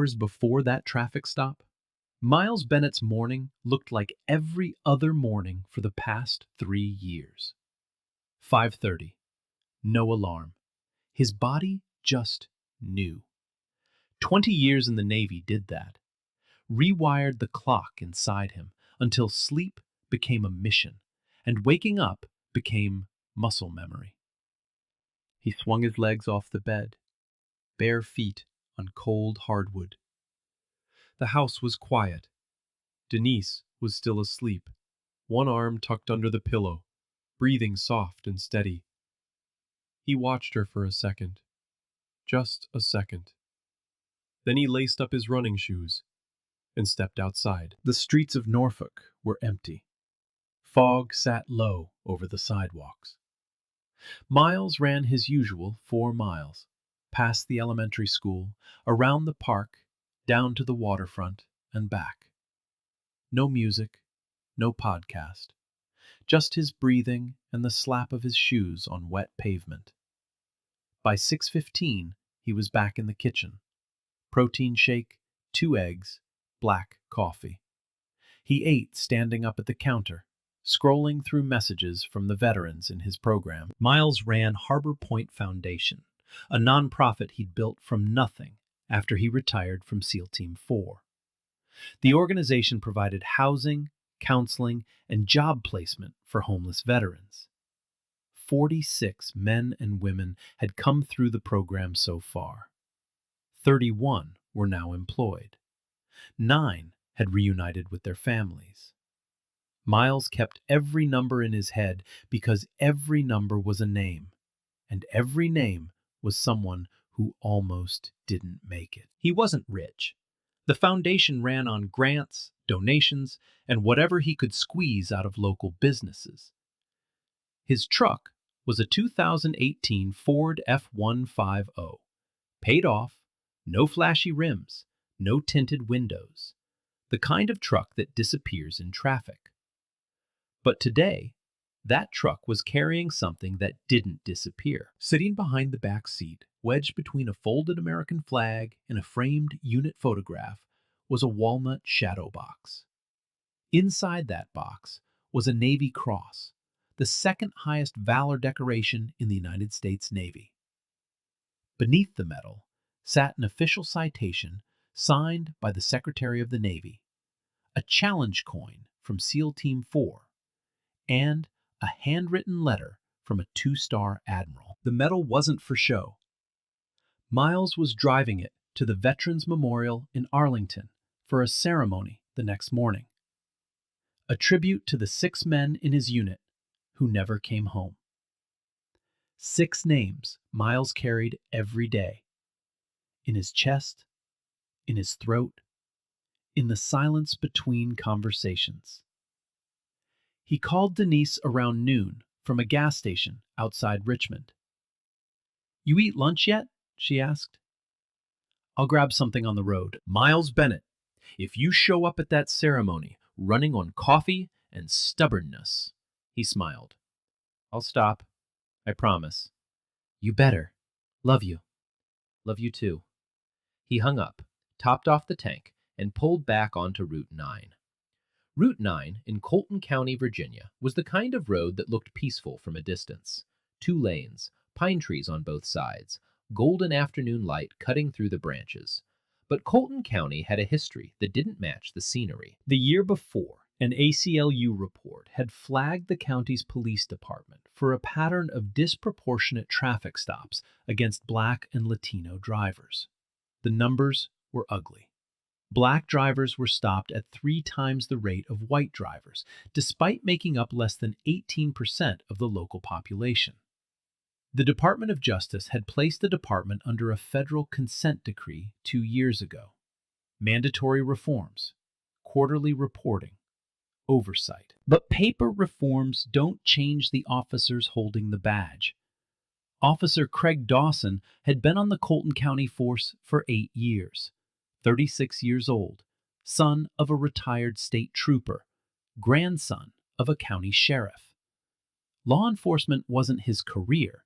hours before that traffic stop, Miles Bennett's morning looked like every other morning for the past 3 years. 5:30. No alarm. His body just knew. 20 years in the Navy did that. Rewired the clock inside him until sleep became a mission and waking up became muscle memory. He swung his legs off the bed, bare feet on cold hardwood. The house was quiet. Denise was still asleep, one arm tucked under the pillow, breathing soft and steady. He watched her for a second. Just a second. Then he laced up his running shoes and stepped outside. The streets of Norfolk were empty. Fog sat low over the sidewalks. Miles ran his usual 4 miles, past the elementary school, around the park, down to the waterfront, and back. No music, no podcast, just his breathing and the slap of his shoes on wet pavement. By 6:15, he was back in the kitchen. Protein shake, 2 eggs, black coffee. He ate standing up at the counter, scrolling through messages from the veterans in his program. Miles ran Harbor Point Foundation, a nonprofit he'd built from nothing after he retired from SEAL Team 4. The organization provided housing, counseling, and job placement for homeless veterans. 46 men and women had come through the program so far. 31 were now employed. 9 had reunited with their families. Miles kept every number in his head because every number was a name, and every name was someone who almost didn't make it. He wasn't rich. The foundation ran on grants, donations, and whatever he could squeeze out of local businesses. His truck was a 2018 Ford F-150, paid off, no flashy rims, no tinted windows, the kind of truck that disappears in traffic. But today, that truck was carrying something that didn't disappear. Sitting behind the back seat, wedged between a folded American flag and a framed unit photograph, was a walnut shadow box. Inside that box was a Navy Cross, the second highest valor decoration in the United States Navy. Beneath the medal sat an official citation signed by the Secretary of the Navy, a challenge coin from SEAL Team 4, and a handwritten letter from a 2-star admiral. The medal wasn't for show. Miles was driving it to the Veterans Memorial in Arlington for a ceremony the next morning, a tribute to the 6 men in his unit who never came home. 6 names Miles carried every day, in his chest, in his throat, in the silence between conversations. He called Denise around noon from a gas station outside Richmond. "You eat lunch yet?" she asked. "I'll grab something on the road." "Miles Bennett, if you show up at that ceremony running on coffee and stubbornness," he smiled, "I'll stop. I promise." "You better. Love you." "Love you too." He hung up, topped off the tank, and pulled back onto Route 9. Route 9 in Colton County, Virginia, was the kind of road that looked peaceful from a distance. 2 lanes, pine trees on both sides, golden afternoon light cutting through the branches. But Colton County had a history that didn't match the scenery. The year before, an ACLU report had flagged the county's police department for a pattern of disproportionate traffic stops against Black and Latino drivers. The numbers were ugly. Black drivers were stopped at 3 times the rate of white drivers, despite making up less than 18% of the local population. The Department of Justice had placed the department under a federal consent decree 2 years ago. Mandatory reforms, quarterly reporting, oversight. But paper reforms don't change the officers holding the badge. Officer Craig Dawson had been on the Colton County force for 8 years. 36 years old, son of a retired state trooper, grandson of a county sheriff. Law enforcement wasn't his career,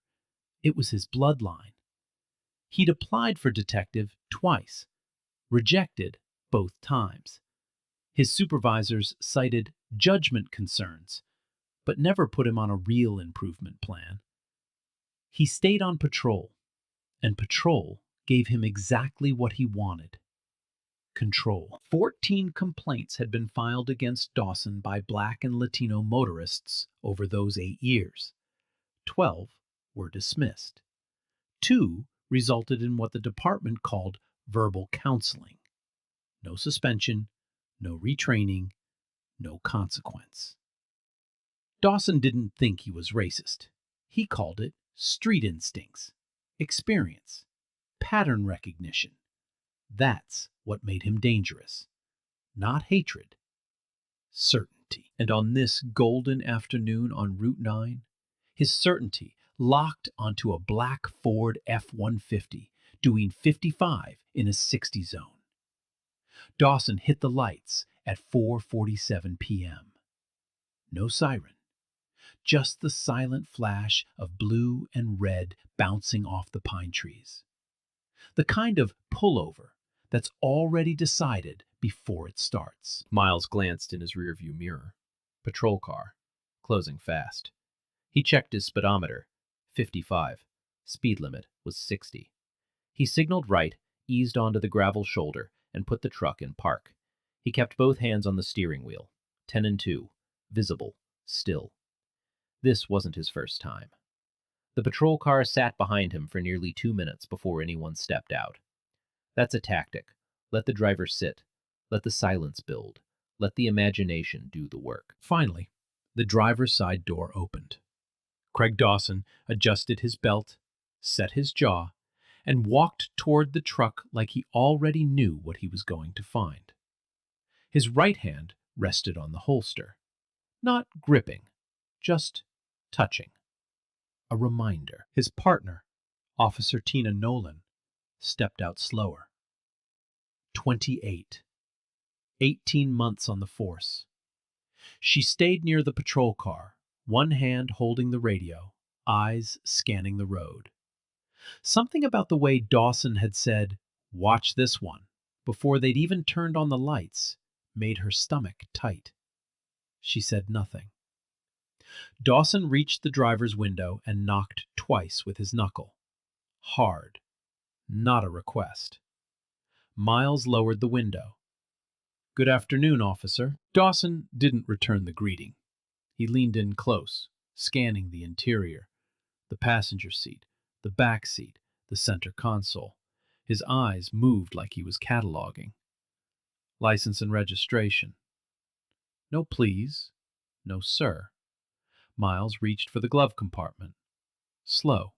it was his bloodline. He'd applied for detective twice, Rejected both times. His supervisors cited judgment concerns, but never put him on a real improvement plan. He stayed on patrol, and patrol gave him exactly what he wanted: control. 14 complaints had been filed against Dawson by Black and Latino motorists over those 8 years. 12 were dismissed. 2 resulted in what the department called verbal counseling. No suspension, no retraining, no consequence. Dawson didn't think he was racist. He called it street instincts, experience, pattern recognition. That's what made him dangerous. Not hatred, certainty. And on this golden afternoon on Route 9, his certainty locked onto a black Ford F-150 doing 55 in a 60 zone. Dawson hit the lights at 4:47 p.m. No siren, just the silent flash of blue and red bouncing off the pine trees. The kind of pullover that's already decided before it starts. Miles glanced in his rearview mirror. Patrol car, closing fast. He checked his speedometer, 55. Speed limit was 60. He signaled right, eased onto the gravel shoulder, and put the truck in park. He kept both hands on the steering wheel, 10 and 2, visible, still. This wasn't his first time. The patrol car sat behind him for nearly 2 minutes before anyone stepped out. That's a tactic. Let the driver sit. Let the silence build. Let the imagination do the work. Finally, the driver's side door opened. Craig Dawson adjusted his belt, set his jaw, and walked toward the truck like he already knew what he was going to find. His right hand rested on the holster. Not gripping, just touching. A reminder. His partner, Officer Tina Nolan, stepped out slower. 28. 18 months on the force. She stayed near the patrol car, one hand holding the radio, eyes scanning the road. Something about the way Dawson had said, "Watch this one," before they'd even turned on the lights, made her stomach tight. She said nothing. Dawson reached the driver's window and knocked twice with his knuckle. Hard. Not a request. Miles lowered the window. "Good afternoon, officer." Dawson didn't return the greeting. He leaned in close, scanning the interior, the passenger seat, the back seat, the center console. His eyes moved like he was cataloging. License and registration. No please, no sir. Miles reached for the glove compartment. Slow,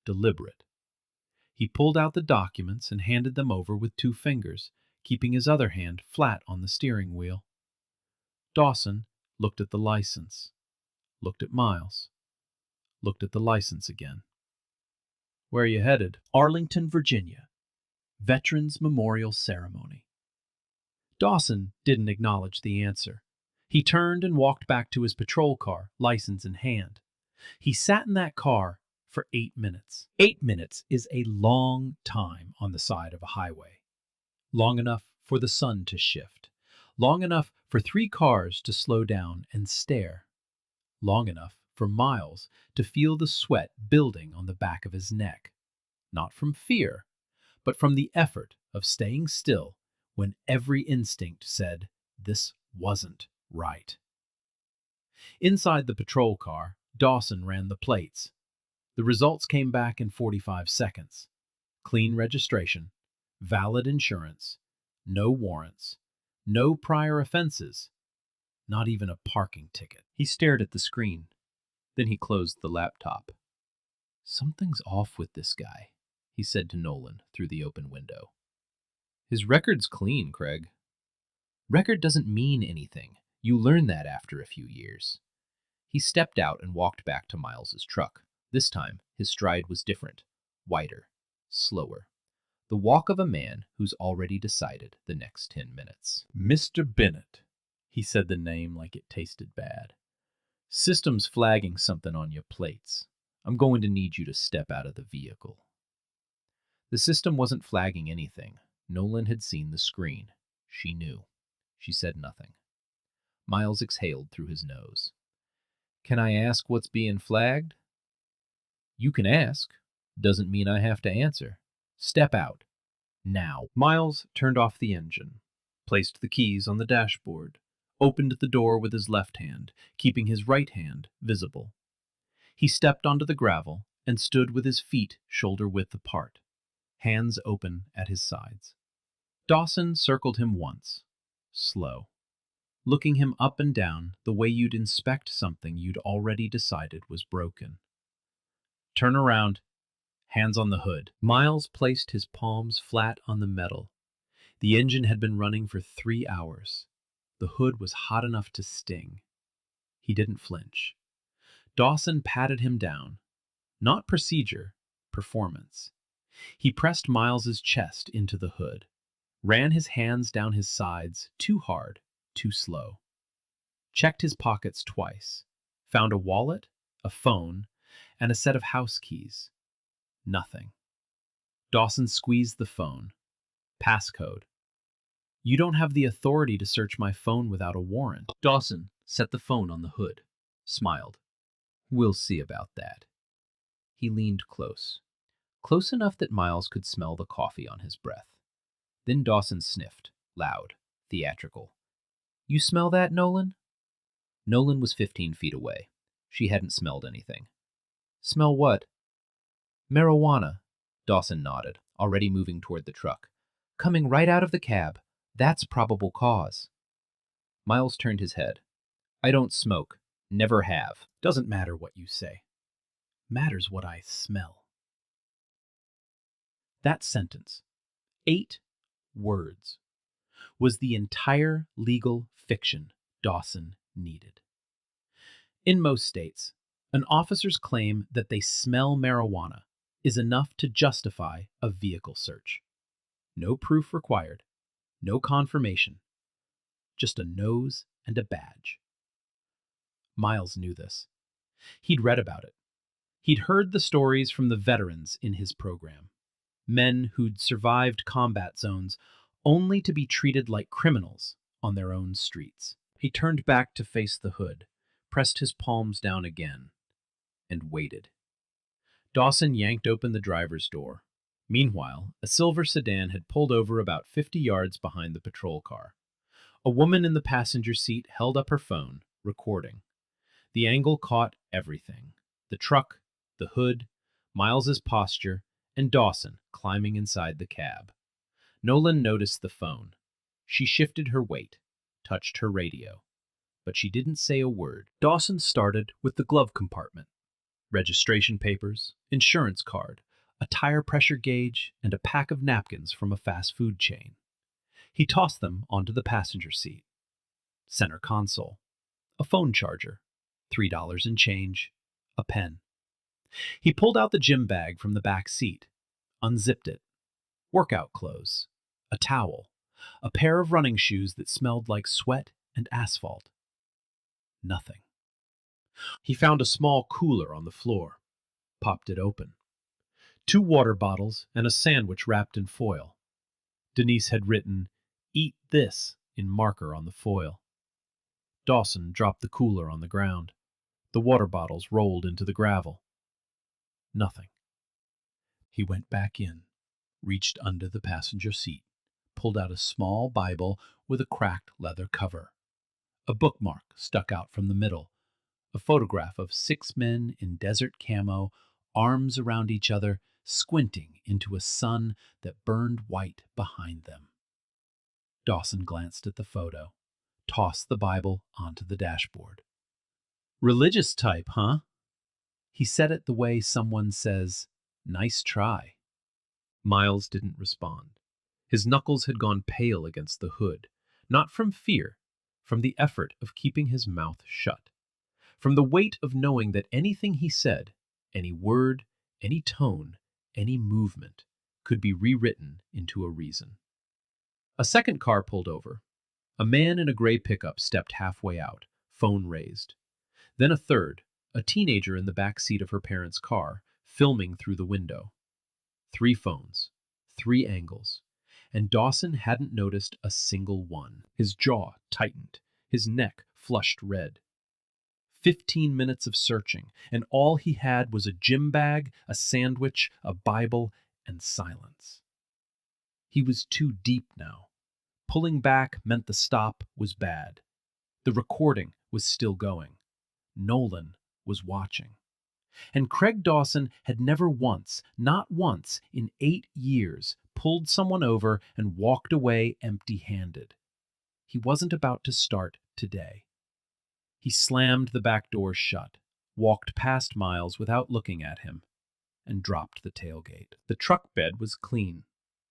deliberate. He pulled out the documents and handed them over with 2 fingers, keeping his other hand flat on the steering wheel. Dawson looked at the license, looked at Miles, looked at the license again. "Where are you headed?" "Arlington, Virginia. Veterans Memorial Ceremony." Dawson didn't acknowledge the answer. He turned and walked back to his patrol car, license in hand. He sat in that car for 8 minutes. 8 minutes is a long time on the side of a highway. Long enough for the sun to shift. Long enough for 3 cars to slow down and stare. Long enough for Miles to feel the sweat building on the back of his neck. Not from fear, but from the effort of staying still when every instinct said this wasn't right. Inside the patrol car, Dawson ran the plates. The results came back in 45 seconds. Clean registration, valid insurance, no warrants, no prior offenses, not even a parking ticket. He stared at the screen. Then he closed the laptop. "Something's off with this guy," he said to Nolan through the open window. "His record's clean, Craig." "Record doesn't mean anything. You learn that after a few years." He stepped out and walked back to Miles's truck. This time, his stride was different, wider, slower. The walk of a man who's already decided the next 10 minutes. "Mr. Bennett," he said the name like it tasted bad. "System's flagging something on your plates. I'm going to need you to step out of the vehicle." The system wasn't flagging anything. Nolan had seen the screen. She knew. She said nothing. Miles exhaled through his nose. Can I ask what's being flagged? You can ask. Doesn't mean I have to answer. Step out. Now. Miles turned off the engine, placed the keys on the dashboard, opened the door with his left hand, keeping his right hand visible. He stepped onto the gravel and stood with his feet shoulder-width apart, hands open at his sides. Dawson circled him once, slow, looking him up and down the way you'd inspect something you'd already decided was broken. Turn around, hands on the hood. Miles placed his palms flat on the metal. The engine had been running for 3 hours. The hood was hot enough to sting. He didn't flinch. Dawson patted him down. Not procedure, performance. He pressed Miles's chest into the hood, ran his hands down his sides, too hard, too slow. Checked his pockets twice. Found a wallet, a phone, and a set of house keys. Nothing. Dawson squeezed the phone. Passcode. You don't have the authority to search my phone without a warrant. Dawson set the phone on the hood, smiled. We'll see about that. He leaned close. Close enough that Miles could smell the coffee on his breath. Then Dawson sniffed, loud, theatrical. You smell that, Nolan? Nolan was 15 feet away. She hadn't smelled anything. Smell what? Marijuana. Dawson nodded, already moving toward the truck. Coming right out of the cab. That's probable cause. Miles turned his head. I don't smoke. Never have. Doesn't matter what you say. Matters what I smell. That sentence, 8 words, was the entire legal fiction Dawson needed. In most states, an officer's claim that they smell marijuana is enough to justify a vehicle search. No proof required, no confirmation, just a nose and a badge. Miles knew this. He'd read about it. He'd heard the stories from the veterans in his program, men who'd survived combat zones only to be treated like criminals on their own streets. He turned back to face the hood, pressed his palms down again, and waited. Dawson yanked open the driver's door. Meanwhile, a silver sedan had pulled over about 50 yards behind the patrol car. A woman in the passenger seat held up her phone, recording. The angle caught everything. The truck, the hood, Miles's posture, and Dawson climbing inside the cab. Nolan noticed the phone. She shifted her weight, touched her radio. But she didn't say a word. Dawson started with the glove compartment. Registration papers, insurance card, a tire pressure gauge, and a pack of napkins from a fast food chain. He tossed them onto the passenger seat. Center console. A phone charger. $3 in change. A pen. He pulled out the gym bag from the back seat, unzipped it. Workout clothes. A towel. A pair of running shoes that smelled like sweat and asphalt. Nothing. He found a small cooler on the floor, popped it open. 2 water bottles and a sandwich wrapped in foil. Denise had written, "Eat this," in marker on the foil. Dawson dropped the cooler on the ground. The water bottles rolled into the gravel. Nothing. He went back in, reached under the passenger seat, pulled out a small Bible with a cracked leather cover. A bookmark stuck out from the middle. A photograph of 6 men in desert camo, arms around each other, squinting into a sun that burned white behind them. Dawson glanced at the photo, tossed the Bible onto the dashboard. Religious type, huh? He said it the way someone says, "Nice try." Miles didn't respond. His knuckles had gone pale against the hood, not from fear, from the effort of keeping his mouth shut, from the weight of knowing that anything he said, any word, any tone, any movement, could be rewritten into a reason. A second car pulled over. A man in a gray pickup stepped halfway out, phone raised. Then a third, a teenager in the back seat of her parents' car, filming through the window. 3 phones, 3 angles, and Dawson hadn't noticed a single one. His jaw tightened, his neck flushed red. 15 minutes of searching, and all he had was a gym bag, a sandwich, a Bible, and silence. He was too deep now. Pulling back meant the stop was bad. The recording was still going. Nolan was watching. And Craig Dawson had never once, not once, in 8 years, pulled someone over and walked away empty-handed. He wasn't about to start today. He slammed the back door shut, walked past Miles without looking at him, and dropped the tailgate. The truck bed was clean.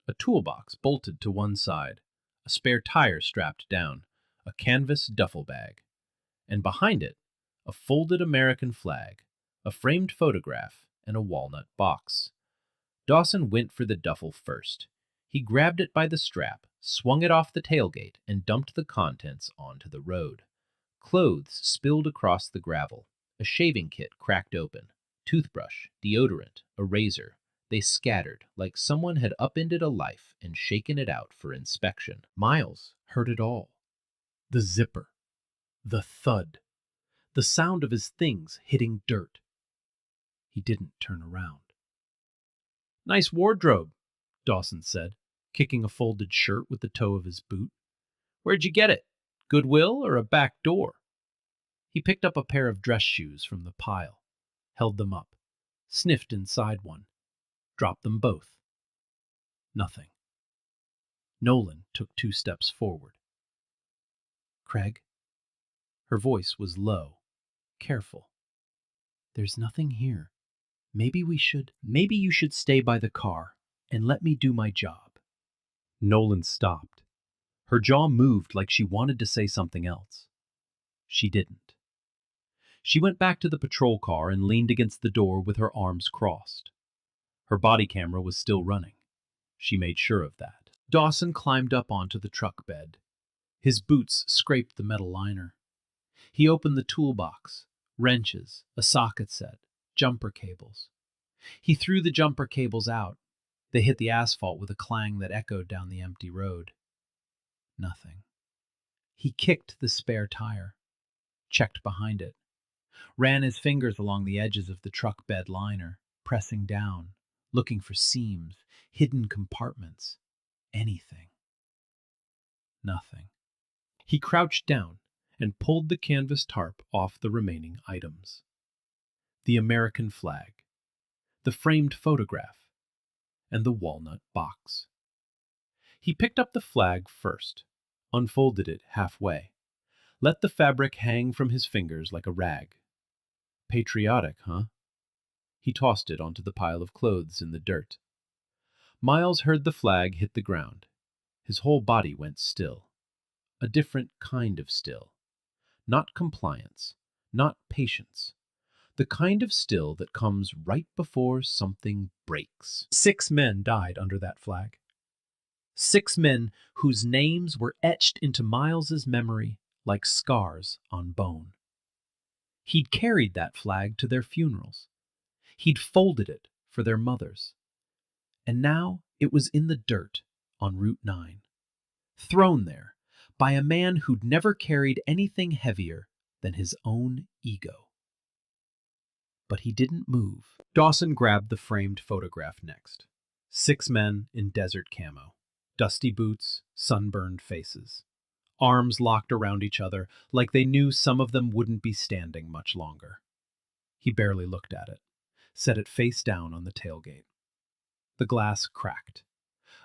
A toolbox bolted to one side, a spare tire strapped down, a canvas duffel bag, and behind it, a folded American flag, a framed photograph, and a walnut box. Dawson went for the duffel first. He grabbed it by the strap, swung it off the tailgate, and dumped the contents onto the road. Clothes spilled across the gravel. A shaving kit cracked open. Toothbrush, deodorant, a razor. They scattered like someone had upended a life and shaken it out for inspection. Miles heard it all. The zipper. The thud. The sound of his things hitting dirt. He didn't turn around. "Nice wardrobe," Dawson said, kicking a folded shirt with the toe of his boot. "Where'd you get it? Goodwill or a back door?" He picked up a pair of dress shoes from the pile, held them up, sniffed inside one, dropped them both. Nothing. Nolan took 2 steps forward. "Craig?" Her voice was low, careful. "There's nothing here. Maybe you should stay by the car and let me do my job." Nolan stopped. Her jaw moved like she wanted to say something else. She didn't. She went back to the patrol car and leaned against the door with her arms crossed. Her body camera was still running. She made sure of that. Dawson climbed up onto the truck bed. His boots scraped the metal liner. He opened the toolbox, wrenches, a socket set, jumper cables. He threw the jumper cables out. They hit the asphalt with a clang that echoed down the empty road. Nothing. He kicked the spare tire, checked behind it, ran his fingers along the edges of the truck bed liner, pressing down, looking for seams, hidden compartments, anything. Nothing. He crouched down and pulled the canvas tarp off the remaining items. The American flag, the framed photograph, and the walnut box. He picked up the flag first, unfolded it halfway, let the fabric hang from his fingers like a rag. Patriotic, huh? He tossed it onto the pile of clothes in the dirt. Miles heard the flag hit the ground. His whole body went still. A different kind of still. Not compliance, not patience. The kind of still that comes right before something breaks. 6 men died under that flag. 6 men whose names were etched into Miles's memory like scars on bone. He'd carried that flag to their funerals. He'd folded it for their mothers. And now it was in the dirt on Route 9, thrown there by a man who'd never carried anything heavier than his own ego. But he didn't move. Dawson grabbed the framed photograph next. 6 men in desert camo, dusty boots, sunburned faces, arms locked around each other like they knew some of them wouldn't be standing much longer. He barely looked at it, set it face down on the tailgate. The glass cracked,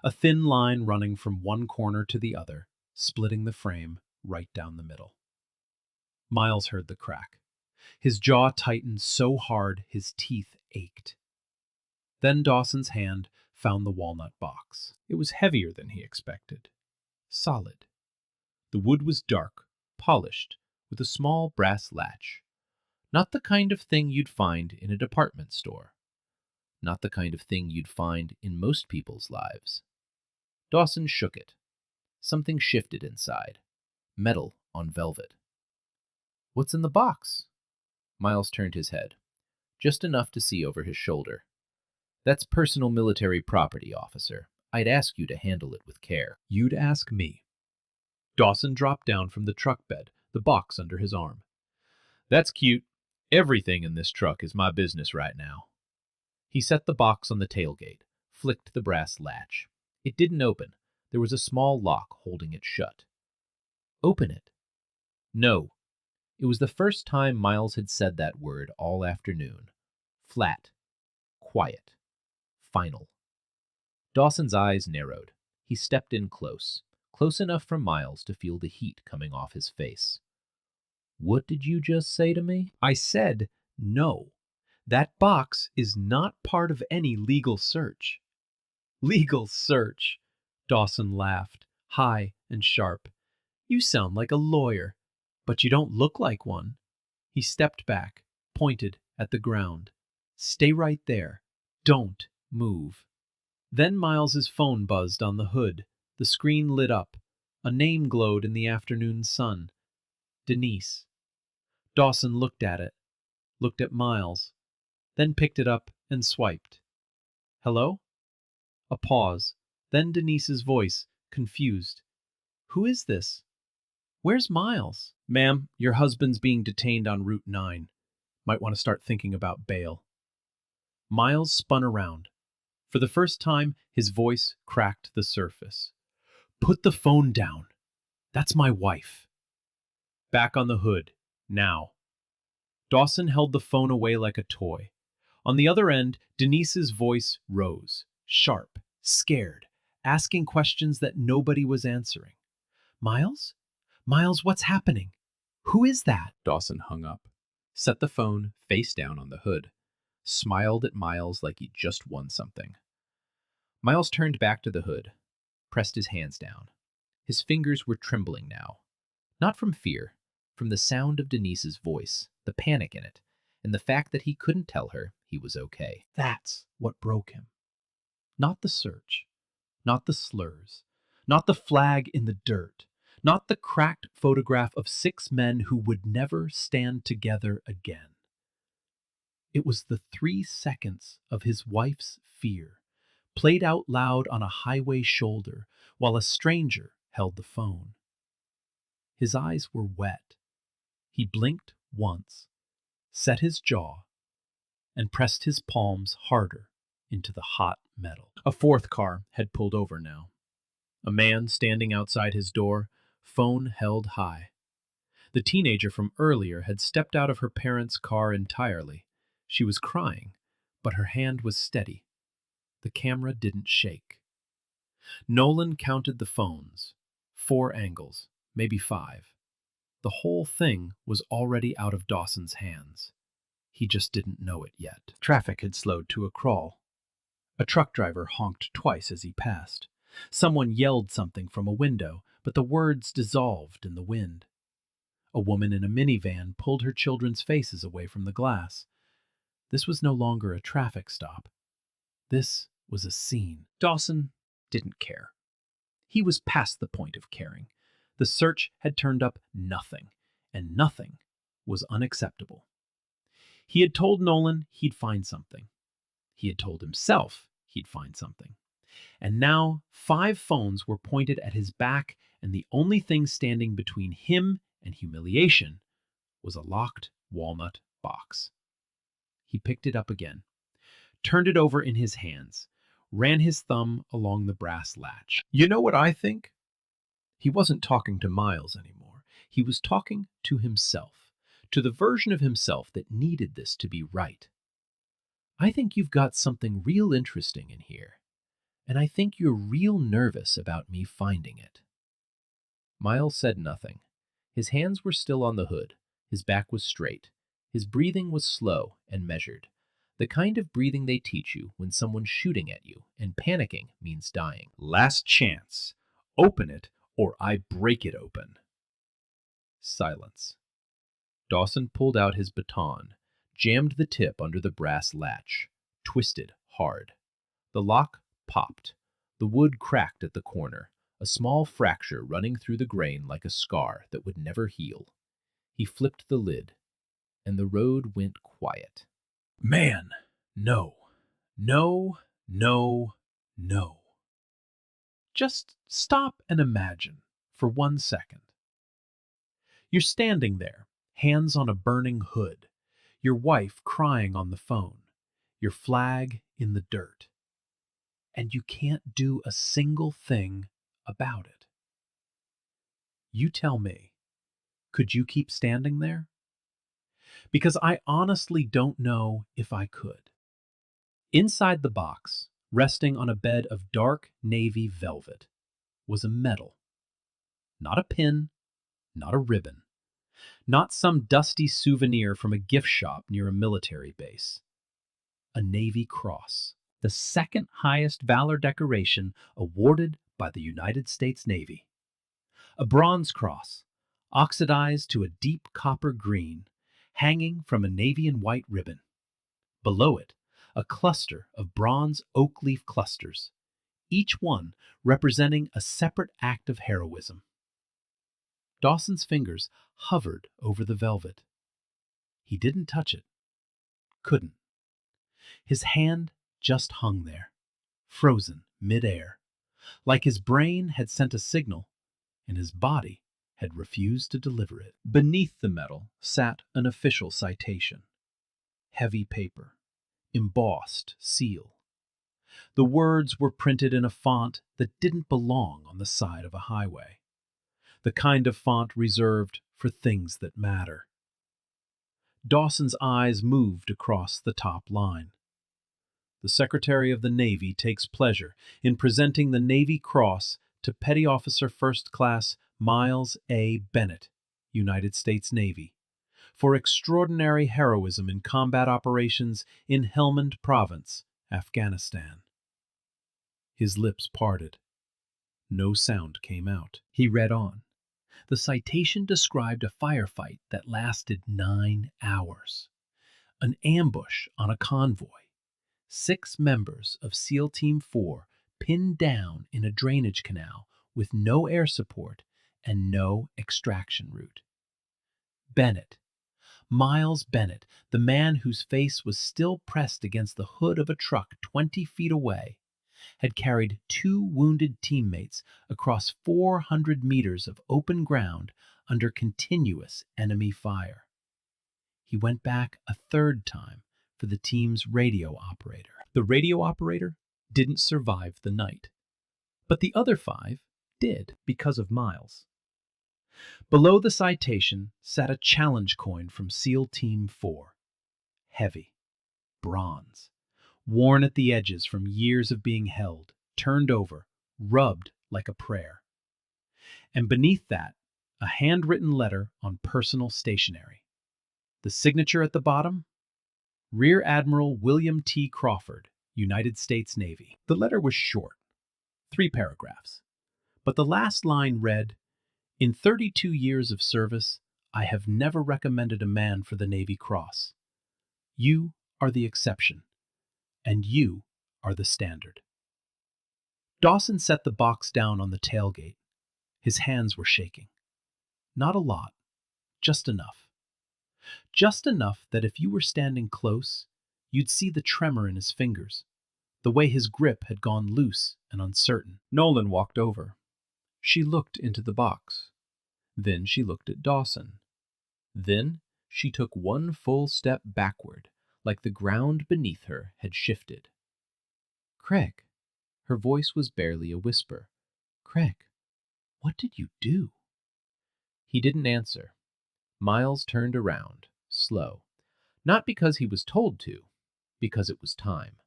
a thin line running from one corner to the other, splitting the frame right down the middle. Miles heard the crack. His jaw tightened so hard his teeth ached. Then Dawson's hand found the walnut box. It was heavier than he expected. Solid. The wood was dark, polished, with a small brass latch. Not the kind of thing you'd find in a department store. Not the kind of thing you'd find in most people's lives. Dawson shook it. Something shifted inside. Metal on velvet. "What's in the box?" Miles turned his head, just enough to see over his shoulder. "That's personal military property, officer. I'd ask you to handle it with care. You'd ask me. Dawson dropped down from the truck bed, the box under his arm. That's cute. Everything in this truck is my business right now. He set the box on the tailgate, flicked the brass latch. It didn't open. There was a small lock holding it shut. Open it. No. It was the first time Miles had said that word all afternoon. Flat. Quiet. Final. Dawson's eyes narrowed. He stepped in close enough for Miles to feel the heat coming off his face. What did you just say to me? I said no. That box is not part of any legal search. Legal search, Dawson laughed, high and sharp. You sound like a lawyer, but you don't look like one. He stepped back, pointed at the ground. Stay right there. Don't move. Then Miles's phone buzzed on the hood. The screen lit up. A name glowed in the afternoon sun. Denise. Dawson looked at it, looked at Miles, then picked it up and swiped. Hello? A pause. Then Denise's voice, confused. Who is this? Where's Miles? Ma'am, your husband's being detained on Route 9. Might want to start thinking about bail. Miles spun around. For the first time, his voice cracked the surface. Put the phone down. That's my wife. Back on the hood, now. Dawson held the phone away like a toy. On the other end, Denise's voice rose, sharp, scared, asking questions that nobody was answering. Miles? Miles, what's happening? Who is that? Dawson hung up, set the phone face down on the hood, smiled at Miles like he'd just won something. Miles turned back to the hood, pressed his hands down. His fingers were trembling now. Not from fear, from the sound of Denise's voice, the panic in it, and the fact that he couldn't tell her he was okay. That's what broke him. Not the search, not the slurs, not the flag in the dirt, not the cracked photograph of 6 men who would never stand together again. It was the 3 seconds of his wife's fear, played out loud on a highway shoulder while a stranger held the phone. His eyes were wet. He blinked once, set his jaw, and pressed his palms harder into the hot metal. A 4th car had pulled over now. A man standing outside his door, phone held high. The teenager from earlier had stepped out of her parents' car entirely. She was crying, but her hand was steady. The camera didn't shake. Nolan counted the phones. 4 angles, maybe 5. The whole thing was already out of Dawson's hands. He just didn't know it yet. Traffic had slowed to a crawl. A truck driver honked twice as he passed. Someone yelled something from a window, but the words dissolved in the wind. A woman in a minivan pulled her children's faces away from the glass. This was no longer a traffic stop. This was a scene. Dawson didn't care. He was past the point of caring. The search had turned up nothing, and nothing was unacceptable. He had told Nolan he'd find something. He had told himself he'd find something. And now 5 phones were pointed at his back, and the only thing standing between him and humiliation was a locked walnut box. He picked it up again, turned it over in his hands, ran his thumb along the brass latch. You know what I think? He wasn't talking to Miles anymore. He was talking to himself, to the version of himself that needed this to be right. I think you've got something real interesting in here, and I think you're real nervous about me finding it. Miles said nothing. His hands were still on the hood. His back was straight. His breathing was slow and measured. The kind of breathing they teach you when someone's shooting at you, and panicking means dying. Last chance. Open it, or I break it open. Silence. Dawson pulled out his baton, jammed the tip under the brass latch, twisted hard. The lock popped. The wood cracked at the corner, a small fracture running through the grain like a scar that would never heal. He flipped the lid, and the road went quiet. Man, no, no, no, no. Just stop and imagine for 1 second. You're standing there, hands on a burning hood, your wife crying on the phone, your flag in the dirt, and you can't do a single thing about it. You tell me, could you keep standing there? Because I honestly don't know if I could. Inside the box, resting on a bed of dark navy velvet, was a medal. Not a pin, not a ribbon, not some dusty souvenir from a gift shop near a military base. A Navy Cross, the second highest valor decoration awarded by the United States Navy. A bronze cross, oxidized to a deep copper green, hanging from a navy and white ribbon. Below it, a cluster of bronze oak leaf clusters, each one representing a separate act of heroism. Dawson's fingers hovered over the velvet. He didn't touch it. Couldn't. His hand just hung there, frozen midair, like his brain had sent a signal and his body had refused to deliver it. Beneath the medal sat an official citation. Heavy paper, embossed seal. The words were printed in a font that didn't belong on the side of a highway, the kind of font reserved for things that matter. Dawson's eyes moved across the top line. The Secretary of the Navy takes pleasure in presenting the Navy Cross to Petty Officer First Class Miles A. Bennett, United States Navy, for extraordinary heroism in combat operations in Helmand Province, Afghanistan. His lips parted. No sound came out. He read on. The citation described a firefight that lasted 9 hours. An ambush on a convoy. 6 members of SEAL Team 4 pinned down in a drainage canal with no air support and no extraction route. Bennett, Miles Bennett, the man whose face was still pressed against the hood of a truck 20 feet away, had carried 2 wounded teammates across 400 meters of open ground under continuous enemy fire. He went back a 3rd time for the team's radio operator. The radio operator didn't survive the night, but the other 5 did because of Miles. Below the citation sat a challenge coin from SEAL Team 4. Heavy, bronze, worn at the edges from years of being held, turned over, rubbed like a prayer. And beneath that, a handwritten letter on personal stationery. The signature at the bottom? Rear Admiral William T. Crawford, United States Navy. The letter was short, 3 paragraphs, but the last line read, "In 32 years of service, I have never recommended a man for the Navy Cross. You are the exception, and you are the standard." Dawson set the box down on the tailgate. His hands were shaking. Not a lot, just enough. Just enough that if you were standing close, you'd see the tremor in his fingers, the way his grip had gone loose and uncertain. Nolan walked over. She looked into the box. Then she looked at Dawson. Then she took one full step backward, like the ground beneath her had shifted. "Craig," her voice was barely a whisper. "Craig, what did you do?" He didn't answer. Miles turned around, slow. Not because he was told to, because it was time.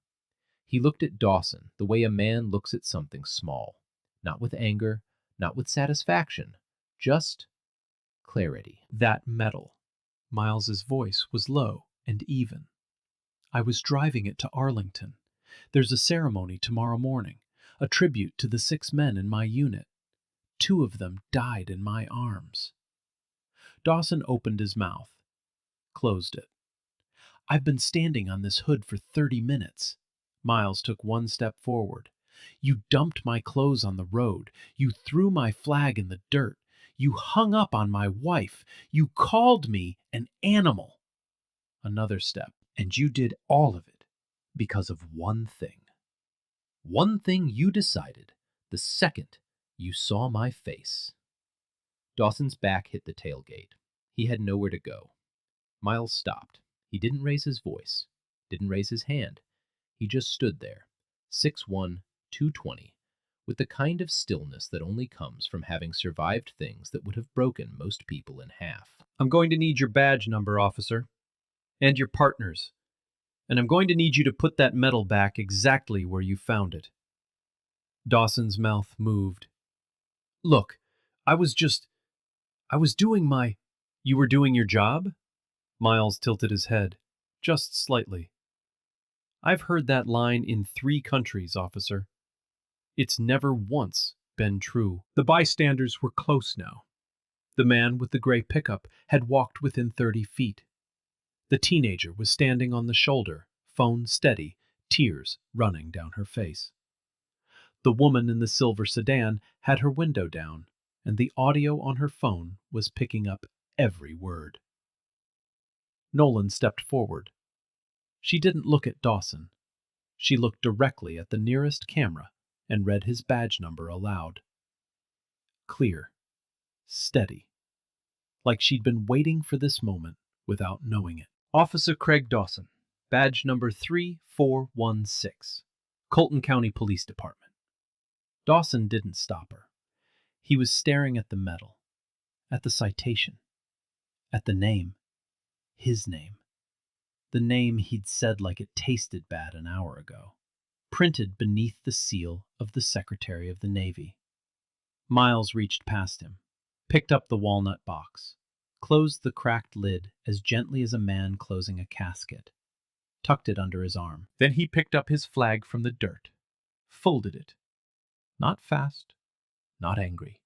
He looked at Dawson the way a man looks at something small. Not with anger, not with satisfaction, just clarity. "That medal." Miles's voice was low and even. "I was driving it to Arlington. There's a ceremony tomorrow morning, a tribute to the 6 men in my unit. 2 of them died in my arms." Dawson opened his mouth, closed it. "I've been standing on this hood for 30 minutes. Miles took 1 step forward. "You dumped my clothes on the road. You threw my flag in the dirt. You hung up on my wife. You called me an animal." Another step. "And you did all of it because of one thing. One thing you decided The second you saw my face. Dawson's back hit the tailgate. He had nowhere to go. Miles stopped. He didn't raise his voice, didn't raise his hand. He just stood there, 6'1", 220, with the kind of stillness that only comes from having survived things that would have broken most people in half. I'm going to need your badge number, officer, and your partner's. And I'm going to need you to put that medal back exactly where you found it. Dawson's mouth moved. Look, I was doing my... You were doing your job? Miles tilted his head, just slightly. I've heard that line in 3 countries, officer. It's never once been true. The bystanders were close now. The man with the gray pickup had walked within 30 feet. The teenager was standing on the shoulder, phone steady, tears running down her face. The woman in the silver sedan had her window down, and the audio on her phone was picking up every word. Nolan stepped forward. She didn't look at Dawson. She looked directly at the nearest camera and read his badge number aloud. Clear, steady, like she'd been waiting for this moment without knowing it. Officer Craig Dawson, badge number 3416, Colton County Police Department. Dawson didn't stop her. He was staring at the medal, at the citation, at the name, his name, the name he'd said like it tasted bad an hour ago, printed beneath the seal of the Secretary of the Navy. Miles reached past him, picked up the walnut box, closed the cracked lid as gently as a man closing a casket, tucked it under his arm. Then he picked up his flag from the dirt, folded it. Not fast, not angry.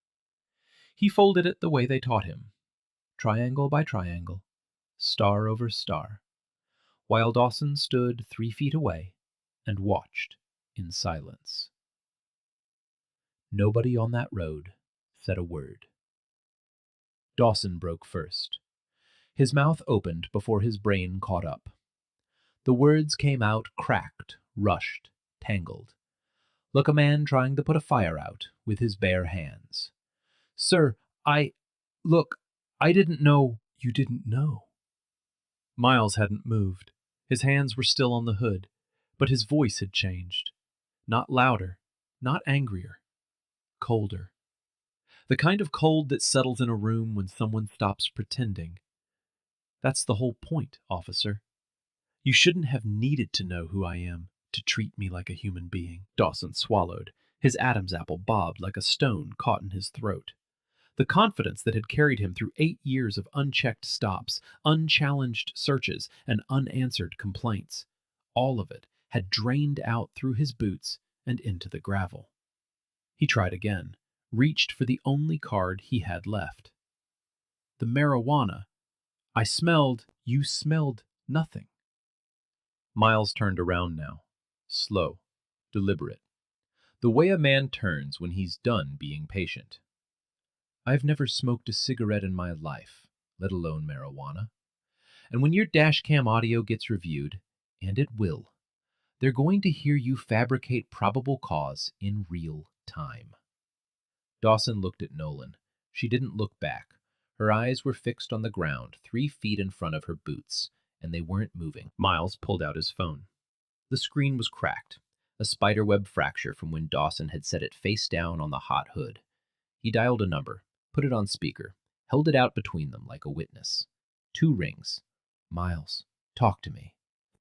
He folded it the way they taught him, triangle by triangle, star over star, while Dawson stood 3 feet away and watched in silence. Nobody on that road said a word. Dawson broke first. His mouth opened before his brain caught up. The words came out cracked, rushed, tangled, like a man trying to put a fire out with his bare hands. Sir, look, I didn't know. You didn't know. Miles hadn't moved. His hands were still on the hood, but his voice had changed. Not louder, not angrier, colder. The kind of cold that settles in a room when someone stops pretending. That's the whole point, officer. You shouldn't have needed to know who I am to treat me like a human being. Dawson swallowed. His Adam's apple bobbed like a stone caught in his throat. The confidence that had carried him through 8 years of unchecked stops, unchallenged searches, and unanswered complaints, all of it had drained out through his boots and into the gravel. He tried again, reached for the only card he had left. The marijuana. You smelled nothing. Miles turned around now, slow, deliberate, the way a man turns when he's done being patient. I've never smoked a cigarette in my life, let alone marijuana. And when your dashcam audio gets reviewed, and it will, they're going to hear you fabricate probable cause in real time. Dawson looked at Nolan. She didn't look back. Her eyes were fixed on the ground 3 feet in front of her boots, and they weren't moving. Miles pulled out his phone. The screen was cracked, a spiderweb fracture from when Dawson had set it face down on the hot hood. He dialed a number, put it on speaker, held it out between them like a witness. 2 rings. Miles, talk to me.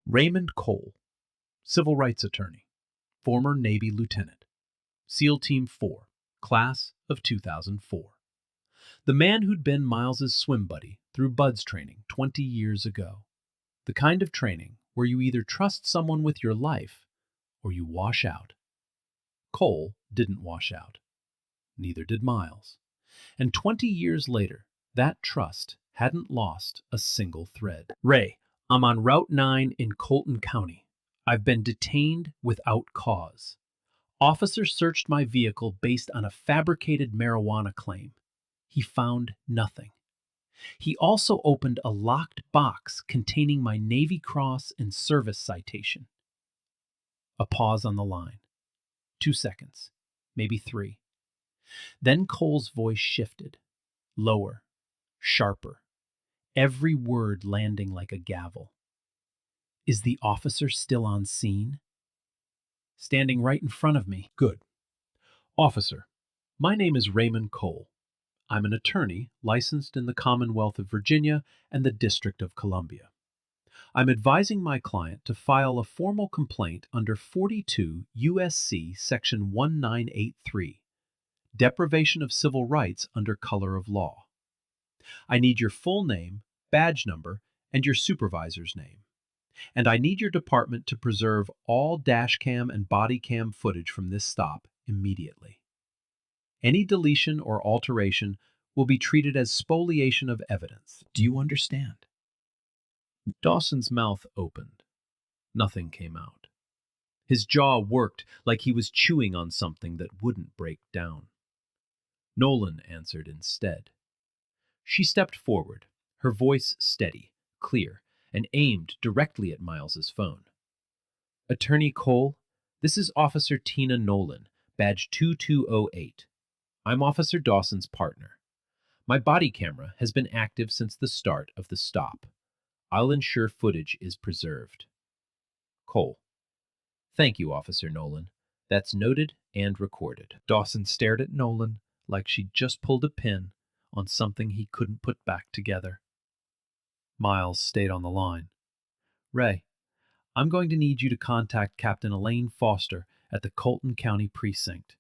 Raymond Cole, civil rights attorney, former Navy lieutenant, SEAL Team 4, class of 2004. The man who'd been Miles's swim buddy through BUDS training 20 years ago. The kind of training where you either trust someone with your life or you wash out. Cole didn't wash out. Neither did Miles. And 20 years later, that trust hadn't lost a single thread. Ray, I'm on Route 9 in Colton County. I've been detained without cause. Officers searched my vehicle based on a fabricated marijuana claim. He found nothing. He also opened a locked box containing my Navy Cross and service citation. A pause on the line. 2 seconds, maybe 3. Then Cole's voice shifted, lower, sharper, every word landing like a gavel. Is the officer still on scene? Standing right in front of me. Good. Officer, my name is Raymond Cole. I'm an attorney licensed in the Commonwealth of Virginia and the District of Columbia. I'm advising my client to file a formal complaint under 42 U.S.C. Section 1983, deprivation of civil rights under color of law. I need your full name, badge number, and your supervisor's name. And I need your department to preserve all dashcam and body cam footage from this stop immediately. Any deletion or alteration will be treated as spoliation of evidence. Do you understand? Dawson's mouth opened. Nothing came out. His jaw worked like he was chewing on something that wouldn't break down. Nolan answered instead. She stepped forward, her voice steady, clear, and aimed directly at Miles's phone. Attorney Cole, this is Officer Tina Nolan, badge 2208. I'm Officer Dawson's partner. My body camera has been active since the start of the stop. I'll ensure footage is preserved. Cole. Thank you, Officer Nolan. That's noted and recorded. Dawson stared at Nolan like she'd just pulled a pin on something he couldn't put back together. Miles stayed on the line. Ray, I'm going to need you to contact Captain Elaine Foster at the Colton County Precinct,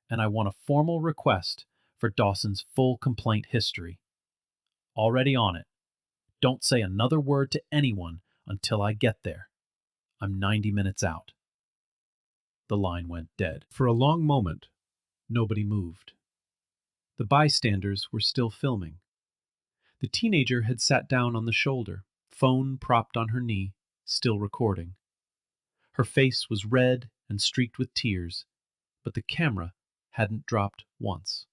and I want a formal request for Dawson's full complaint history. Already on it. Don't say another word to anyone until I get there. I'm 90 minutes out. The line went dead. For a long moment, nobody moved. The bystanders were still filming. The teenager had sat down on the shoulder, phone propped on her knee, still recording. Her face was red and streaked with tears, but the camera hadn't dropped once.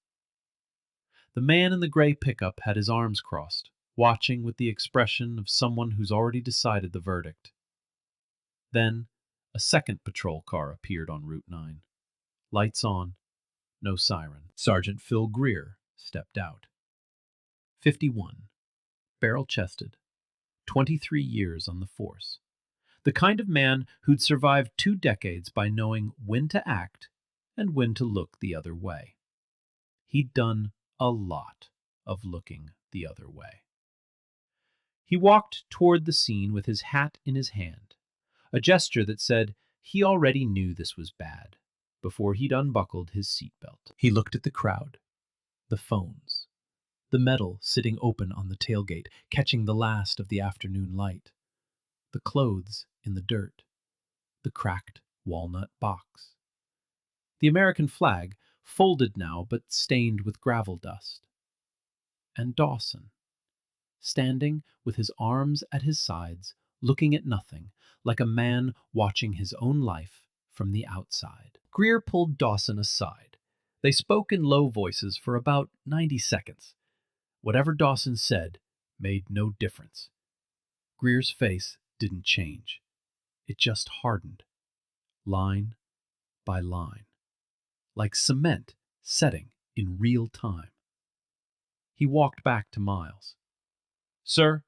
The man in the gray pickup had his arms crossed, watching with the expression of someone who's already decided the verdict. Then, a second patrol car appeared on Route 9. Lights on, no siren. Sergeant Phil Greer stepped out. 51, barrel-chested, 23 years on the force. The kind of man who'd survived 2 decades by knowing when to act and when to look the other way. He'd done a lot of looking the other way. He walked toward the scene with his hat in his hand, a gesture that said he already knew this was bad before he'd unbuckled his seatbelt. He looked at the crowd, the phones, the metal sitting open on the tailgate, catching the last of the afternoon light, the clothes in the dirt, the cracked walnut box. The American flag, folded now but stained with gravel dust. And Dawson, standing with his arms at his sides, looking at nothing, like a man watching his own life from the outside. Greer pulled Dawson aside. They spoke in low voices for about 90 seconds. Whatever Dawson said made no difference. Greer's face didn't change. It just hardened, line by line, like cement setting in real time. He walked back to Miles. Sir,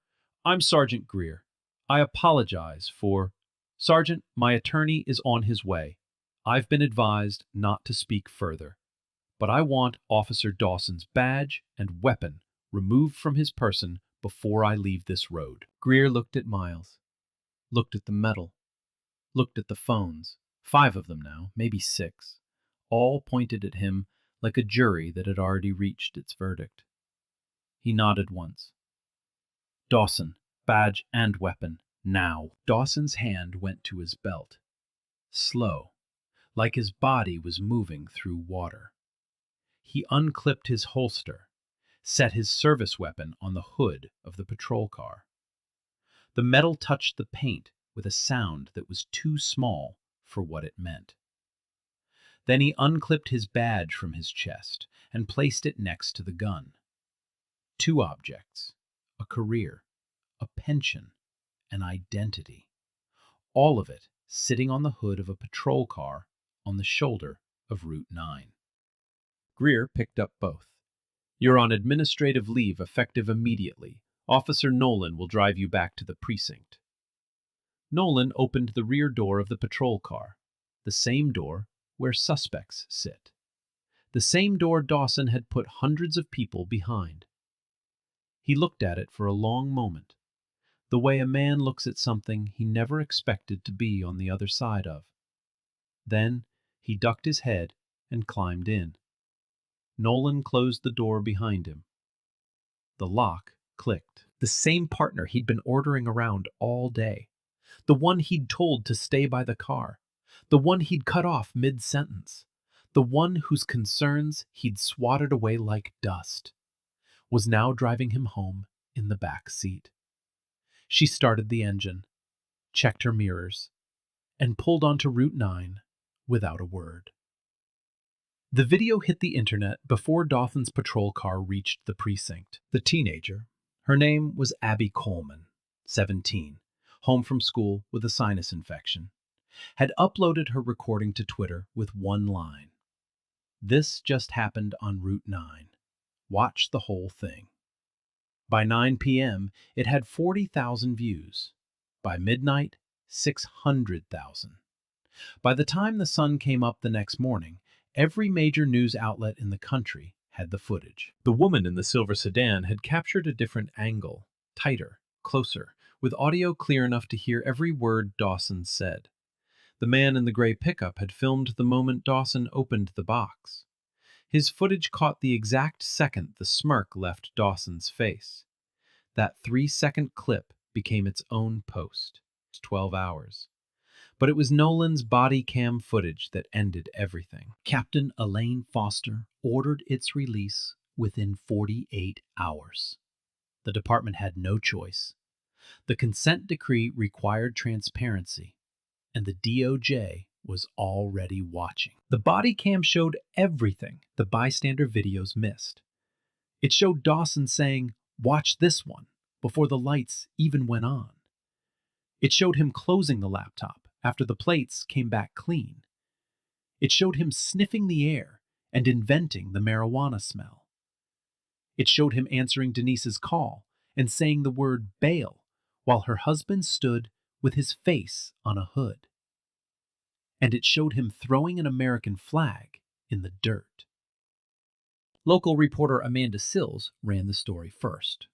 I'm Sergeant Greer. I apologize for... Sergeant, my attorney is on his way. I've been advised not to speak further, but I want Officer Dawson's badge and weapon removed from his person before I leave this road. Greer looked at Miles, looked at the metal, looked at the phones, 5 of them now, maybe 6, all pointed at him like a jury that had already reached its verdict. He nodded once. Dawson, badge and weapon, now. Dawson's hand went to his belt. Slow, like his body was moving through water. He unclipped his holster, set his service weapon on the hood of the patrol car. The metal touched the paint with a sound that was too small for what it meant. Then he unclipped his badge from his chest and placed it next to the gun. 2 objects, a career, a pension, an identity. All of it sitting on the hood of a patrol car on the shoulder of Route 9. Greer picked up both. You're on administrative leave effective immediately. Officer Nolan will drive you back to the precinct. Nolan opened the rear door of the patrol car, the same door where suspects sit. The same door Dawson had put hundreds of people behind. He looked at it for a long moment, the way a man looks at something he never expected to be on the other side of. Then he ducked his head and climbed in. Nolan closed the door behind him. The lock clicked. The same partner he'd been ordering around all day. The one he'd told to stay by the car. The one he'd cut off mid-sentence. The one whose concerns he'd swatted away like dust was now driving him home in the back seat. She started the engine, checked her mirrors, and pulled onto Route 9 without a word. The video hit the internet before Dawson's patrol car reached the precinct. The teenager, her name was Abby Coleman, 17, home from school with a sinus infection, had uploaded her recording to Twitter with one line. "This just happened on Route 9. Watch the whole thing." By 9 p.m., it had 40,000 views. By midnight, 600,000. By the time the sun came up the next morning, every major news outlet in the country had the footage. The woman in the silver sedan had captured a different angle, tighter, closer, with audio clear enough to hear every word Dawson said. The man in the gray pickup had filmed the moment Dawson opened the box. His footage caught the exact second the smirk left Dawson's face. That 3-second clip became its own post. 12 hours. But it was Nolan's body cam footage that ended everything. Captain Elaine Foster ordered its release within 48 hours. The department had no choice. The consent decree required transparency, and the DOJ was already watching. The body cam showed everything the bystander videos missed. It showed Dawson saying, "Watch this one," before the lights even went on. It showed him closing the laptop after the plates came back clean. It showed him sniffing the air and inventing the marijuana smell. It showed him answering Denise's call and saying the word bail while her husband stood with his face on a hood. And it showed him throwing an American flag in the dirt. Local reporter Amanda Sills ran the story first.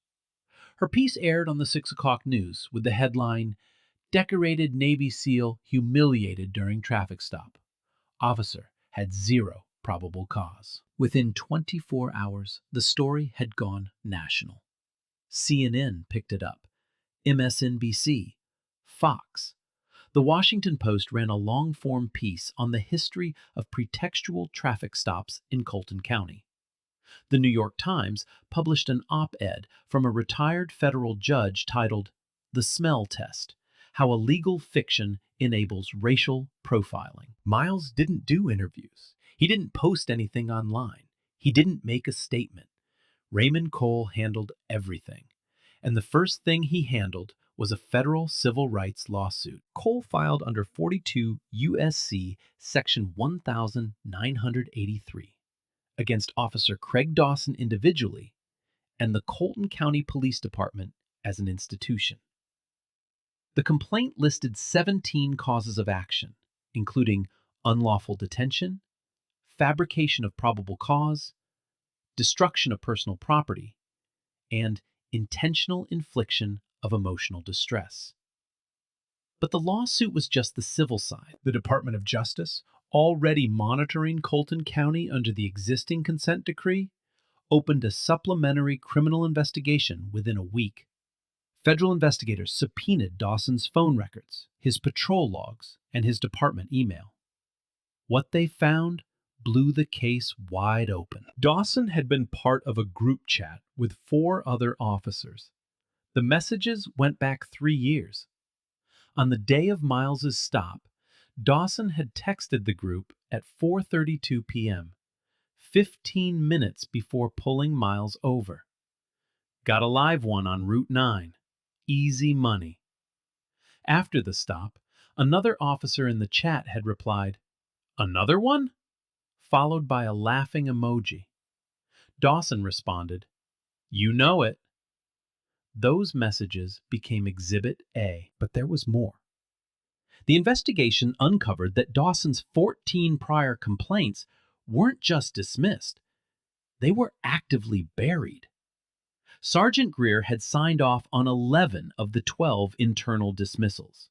Her piece aired on the 6 o'clock news with the headline, "Decorated Navy SEAL humiliated during traffic stop. Officer had zero probable cause." Within 24 hours, the story had gone national. CNN picked it up, MSNBC, Fox. The Washington Post ran a long-form piece on the history of pretextual traffic stops in Colton County. The New York Times published an op-ed from a retired federal judge titled "The Smell Test: How a Legal Fiction Enables Racial Profiling." Miles didn't do interviews. He didn't post anything online. He didn't make a statement. Raymond Cole handled everything. And the first thing he handled was a federal civil rights lawsuit. Cole filed under 42 U.S.C. Section 1983 against Officer Craig Dawson individually and the Colton County Police Department as an institution. The complaint listed 17 causes of action, including unlawful detention, fabrication of probable cause, destruction of personal property, and intentional infliction of emotional distress. But the lawsuit was just the civil side. The Department of Justice, already monitoring Colton County under the existing consent decree, opened a supplementary criminal investigation within a week. Federal investigators subpoenaed Dawson's phone records, his patrol logs, and his department email. What they found blew the case wide open. Dawson had been part of a group chat with 4 other officers. The messages went back 3 years. On the day of Miles's stop, Dawson had texted the group at 4:32 p.m., 15 minutes before pulling Miles over. "Got a live one on Route 9. Easy money." After the stop, another officer in the chat had replied, "Another one?" followed by a laughing emoji. Dawson responded, "You know it." Those messages became Exhibit A, but there was more. The investigation uncovered that Dawson's 14 prior complaints weren't just dismissed, they were actively buried. Sergeant Greer had signed off on 11 of the 12 internal dismissals.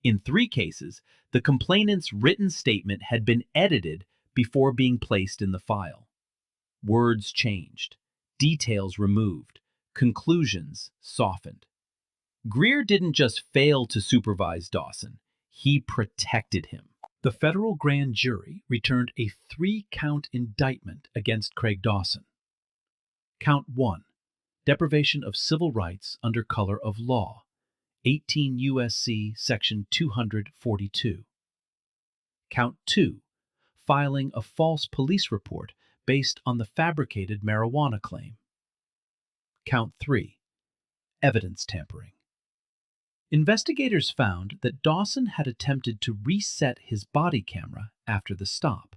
In 3 cases, the complainant's written statement had been edited before being placed in the file. Words changed, details removed, conclusions softened. Greer didn't just fail to supervise Dawson, he protected him. The federal grand jury returned a 3-count indictment against Craig Dawson. Count 1, deprivation of civil rights under color of law, 18 U.S.C. Section 242. Count 2, filing a false police report based on the fabricated marijuana claim. Count 3, evidence tampering. Investigators found that Dawson had attempted to reset his body camera after the stop.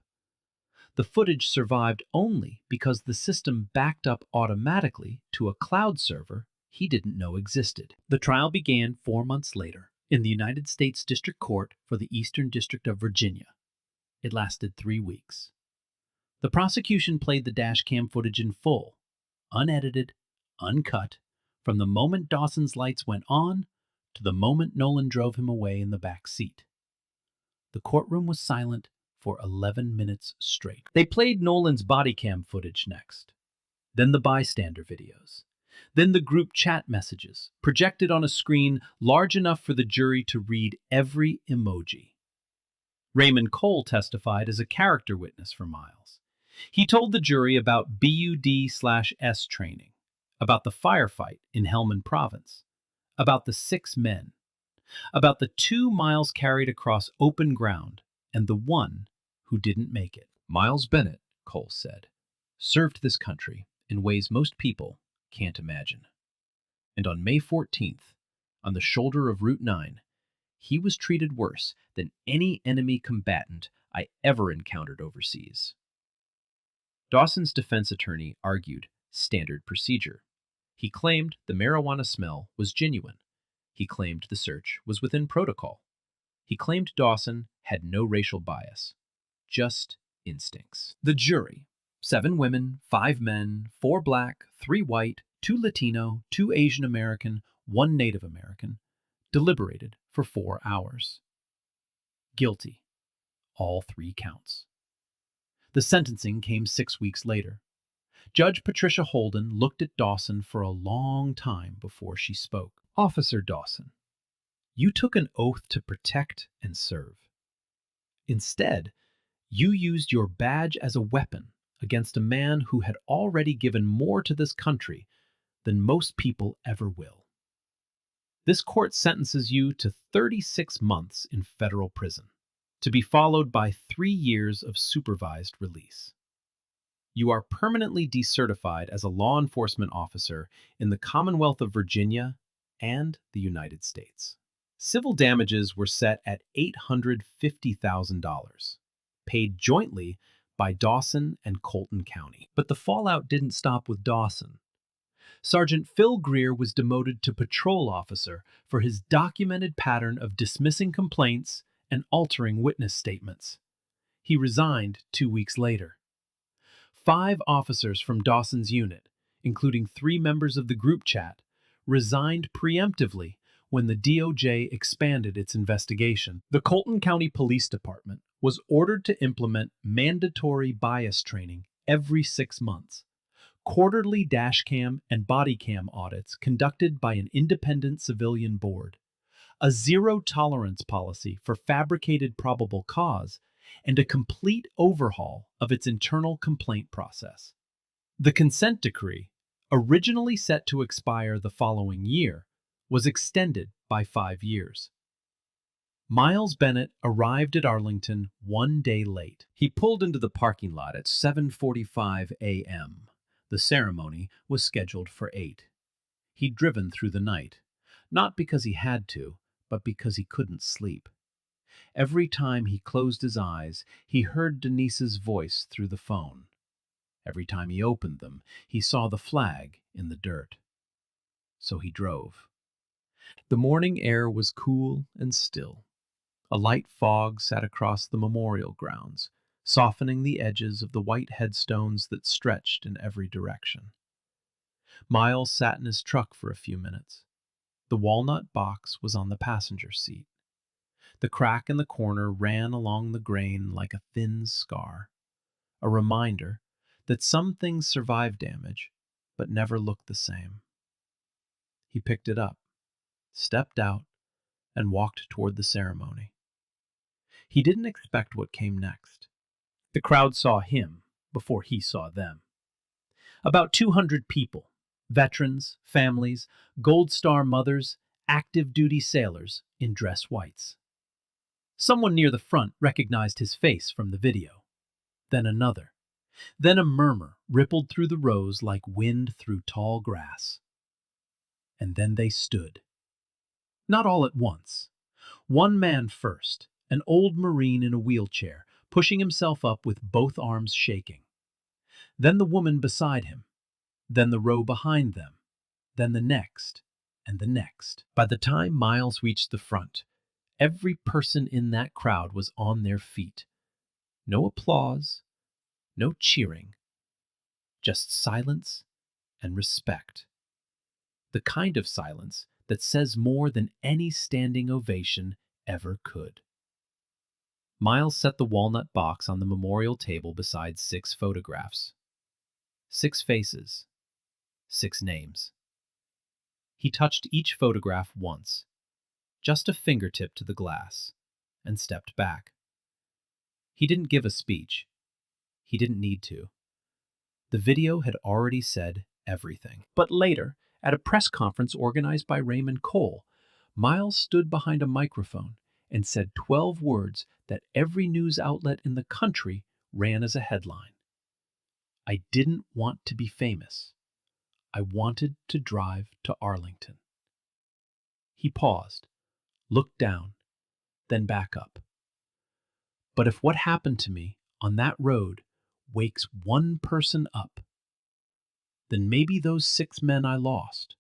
The footage survived only because the system backed up automatically to a cloud server he didn't know existed. The trial began 4 months later in the United States District Court for the Eastern District of Virginia. It lasted 3 weeks. The prosecution played the dashcam footage in full, unedited, uncut, from the moment Dawson's lights went on to the moment Nolan drove him away in the back seat. The courtroom was silent for 11 minutes straight. They played Nolan's body cam footage next, then the bystander videos, then the group chat messages, projected on a screen large enough for the jury to read every emoji. Raymond Cole testified as a character witness for Miles. He told the jury about BUD/S training, about the firefight in Helmand Province, about the 6 men, about the 2 Miles carried across open ground, and the 1 who didn't make it. Miles Bennett, Cole said, served this country in ways most people can't imagine. And on May 14th, on the shoulder of Route 9, he was treated worse than any enemy combatant I ever encountered overseas. Dawson's defense attorney argued standard procedure. He claimed the marijuana smell was genuine. He claimed the search was within protocol. He claimed Dawson had no racial bias, just instincts. The jury, 7 women, 5 men, 4 black, 3 white, 2 Latino, 2 Asian American, 1 Native American, deliberated for 4 hours. Guilty, all 3 counts. The sentencing came 6 weeks later. Judge Patricia Holden looked at Dawson for a long time before she spoke. "Officer Dawson, you took an oath to protect and serve. Instead, you used your badge as a weapon against a man who had already given more to this country than most people ever will. This court sentences you to 36 months in federal prison, to be followed by 3 years of supervised release. You are permanently decertified as a law enforcement officer in the Commonwealth of Virginia and the United States." Civil damages were set at $850,000, paid jointly by Dawson and Colton County. But the fallout didn't stop with Dawson. Sergeant Phil Greer was demoted to patrol officer for his documented pattern of dismissing complaints and altering witness statements. He resigned 2 weeks later. 5 officers from Dawson's unit, including 3 members of the group chat, resigned preemptively when the DOJ expanded its investigation. The Colton County Police Department was ordered to implement mandatory bias training every 6 months, quarterly dashcam and body cam audits conducted by an independent civilian board, a zero-tolerance policy for fabricated probable cause, and a complete overhaul of its internal complaint process. The consent decree, originally set to expire the following year, was extended by 5 years. Miles Bennett arrived at Arlington 1 day late. He pulled into the parking lot at 7:45 a.m. The ceremony was scheduled for 8. He'd driven through the night, not because he had to, but because he couldn't sleep. Every time he closed his eyes, he heard Denise's voice through the phone. Every time he opened them, he saw the flag in the dirt. So he drove. The morning air was cool and still. A light fog sat across the memorial grounds, softening the edges of the white headstones that stretched in every direction. Miles sat in his truck for a few minutes. The walnut box was on the passenger seat. The crack in the corner ran along the grain like a thin scar, a reminder that some things survive damage, but never look the same. He picked it up, stepped out, and walked toward the ceremony. He didn't expect what came next. The crowd saw him before he saw them. About 200 people, veterans, families, Gold Star mothers, active duty sailors in dress whites. Someone near the front recognized his face from the video. Then another. Then a murmur rippled through the rows like wind through tall grass. And then they stood. Not all at once. One man first, an old Marine in a wheelchair, pushing himself up with both arms shaking. Then the woman beside him. Then the row behind them. Then the next, and the next. By the time Miles reached the front, every person in that crowd was on their feet. No applause, no cheering, just silence and respect. The kind of silence that says more than any standing ovation ever could. Miles set the walnut box on the memorial table beside 6 photographs. 6 faces, 6 names. He touched each photograph once, just a fingertip to the glass, and stepped back. He didn't give a speech. He didn't need to. The video had already said everything. But later, at a press conference organized by Raymond Cole, Miles stood behind a microphone and said 12 words that every news outlet in the country ran as a headline. I didn't want to be famous. I wanted to drive to Arlington. He paused, looked down, then back up. But if what happened to me on that road wakes one person up, then maybe those 6 men I lost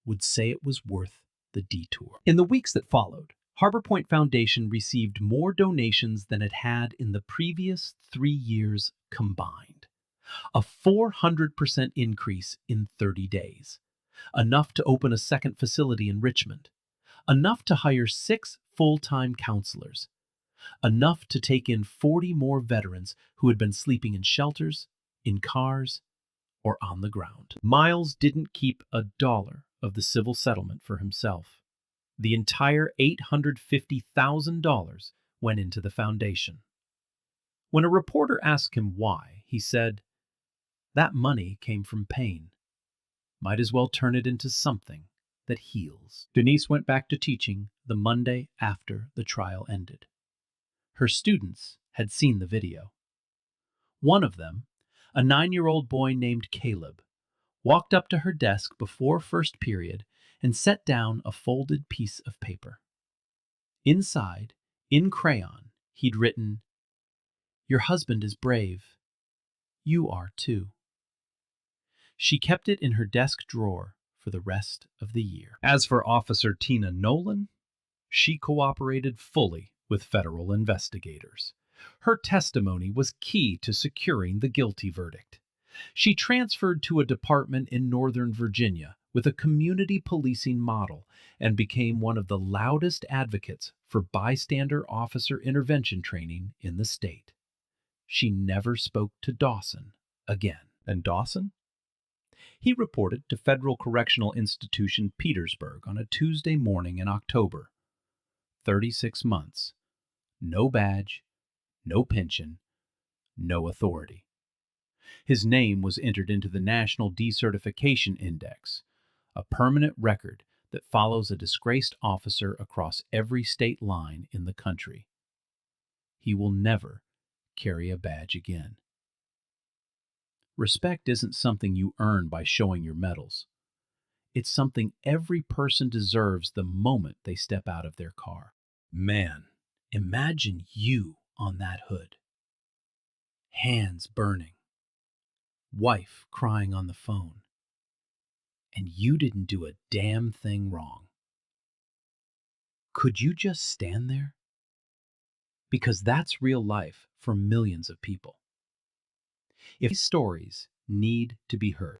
would say it was worth the detour. In the weeks that followed, Harbor Point Foundation received more donations than it had in the previous 3 years combined. A 400% increase in 30 days. Enough to open a second facility in Richmond. Enough to hire 6 full-time counselors. Enough to take in 40 more veterans who had been sleeping in shelters, in cars, or on the ground. Miles didn't keep a dollar of the civil settlement for himself. The entire $850,000 went into the foundation. When a reporter asked him why, he said, "That money came from pain. Might as well turn it into something that heals." Denise went back to teaching the Monday after the trial ended. Her students had seen the video. One of them, a 9-year-old boy named Caleb, walked up to her desk before first period and set down a folded piece of paper. Inside, in crayon, he'd written, "Your husband is brave. You are too." She kept it in her desk drawer for the rest of the year. As for Officer Tina Nolan, she cooperated fully with federal investigators. Her testimony was key to securing the guilty verdict. She transferred to a department in Northern Virginia with a community policing model and became one of the loudest advocates for bystander officer intervention training in the state. She never spoke to Dawson again. And Dawson? He reported to Federal Correctional Institution Petersburg on a Tuesday morning in October. 36 months. No badge, no pension, no authority. His name was entered into the National Decertification Index, a permanent record that follows a disgraced officer across every state line in the country. He will never carry a badge again. Respect isn't something you earn by showing your medals. It's something every person deserves the moment they step out of their car. Man, Imagine you on that hood, hands burning, wife crying on the phone, and you didn't do a damn thing wrong. Could you just stand there? Because that's real life for millions of people. If these stories need to be heard,